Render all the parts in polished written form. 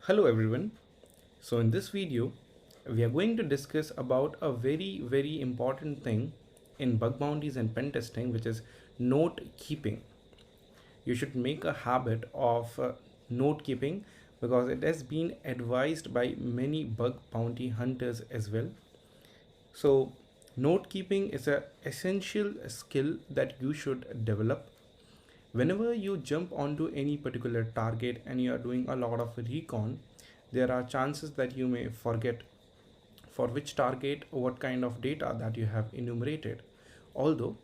Hello everyone. So in this video, we are going to discuss about a very important thing in bug bounties and pen testing, which is note keeping. You should make a habit of note keeping because it has been advised by many bug bounty hunters as well. So note keeping is a essential skill that you should develop. Whenever you jump onto any particular target and you are doing a lot of recon, there are chances that you may forget for which target what kind of data that you have enumerated. Although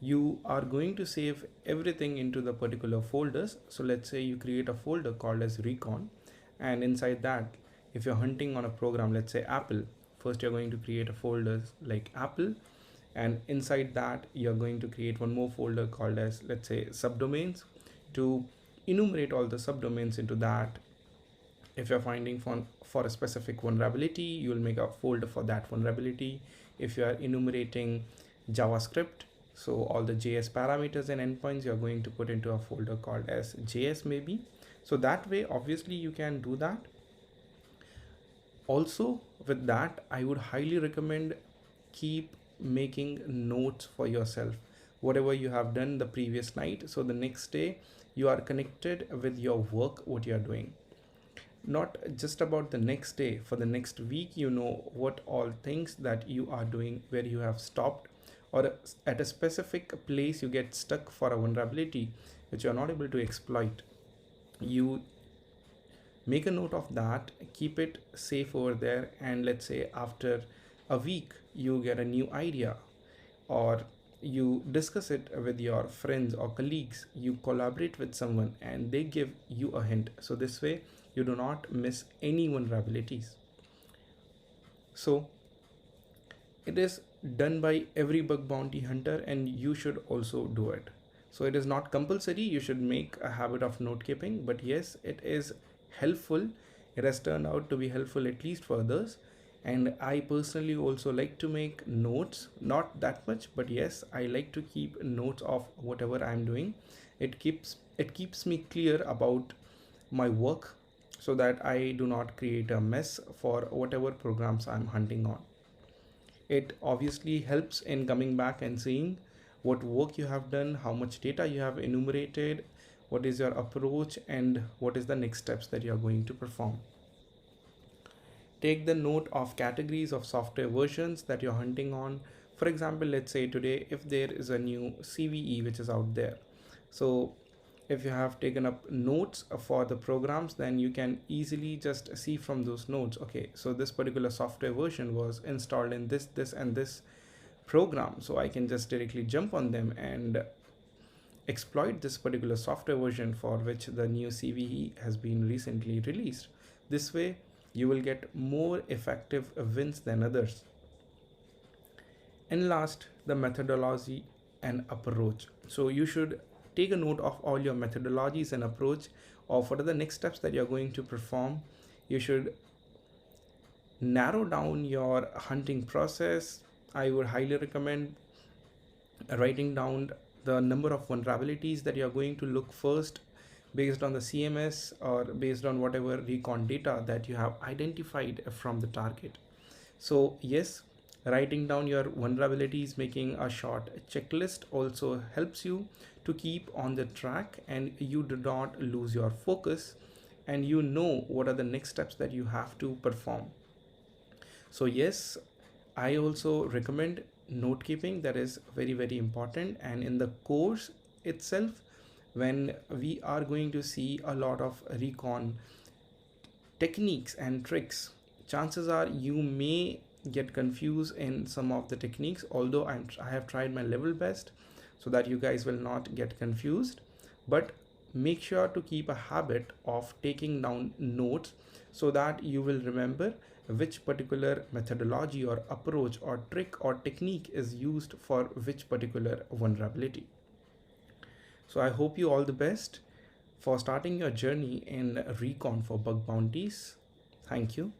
you are going to save everything into the particular folders. So let's say you create a folder called as recon, and inside that, if you're hunting on a program, let's say Apple, first you're going to create a folder like Apple, and inside that you're going to create one more folder called as, let's say, subdomains, to enumerate all the subdomains into that. If you're finding for a specific vulnerability, you will make a folder for that vulnerability. If you are enumerating JavaScript, so all the JS parameters and endpoints, you're going to put into a folder called as JS maybe. So that way, obviously you can do that. Also with that, I would highly recommend keep making notes for yourself, whatever you have done the previous night, so the next day you are connected with your work, what you are doing. Not just about the next day, for the next week, you know what all things that you are doing, where you have stopped, or at a specific place you get stuck for a vulnerability which you are not able to exploit. You make a note of that, keep it safe over there, and let's say after a week you get a new idea, or you discuss it with your friends or colleagues, you collaborate with someone and they give you a hint, so this way you do not miss any vulnerabilities. So it is done by every bug bounty hunter and you should also do it. So it is not compulsory, you should make a habit of note keeping, but yes, it is helpful. It has turned out to be helpful, at least for others. And I personally also like to make notes, not that much, but yes, I like to keep notes of whatever I'm doing. It keeps me clear about my work, so that I do not create a mess for whatever programs I'm hunting on. It obviously helps in coming back and seeing what work you have done, how much data you have enumerated, what is your approach, and what is the next steps that you are going to perform. Take the note of categories of software versions that you're hunting on. For example, let's say today, if there is a new CVE which is out there. So if you have taken up notes for the programs, then you can easily just see from those notes, okay, so this particular software version was installed in this and this program, so I can just directly jump on them and exploit this particular software version for which the new CVE has been recently released. This way you will get more effective wins than others. And last, the methodology and approach. So you should take a note of all your methodologies and approach of what are the next steps that you're going to perform. You should narrow down your hunting process. I would highly recommend writing down the number of vulnerabilities that you're going to look first, based on the CMS or based on whatever recon data that you have identified from the target. So yes, writing down your vulnerabilities, making a short checklist also helps you to keep on the track and you do not lose your focus, and you know what are the next steps that you have to perform. So yes, I also recommend note keeping. That is very important, and in the course itself, when we are going to see a lot of recon techniques and tricks, chances are you may get confused in some of the techniques, although I have tried my level best so that you guys will not get confused. But make sure to keep a habit of taking down notes so that you will remember which particular methodology or approach or trick or technique is used for which particular vulnerability. So I hope you all the best for starting your journey in recon for bug bounties. Thank you.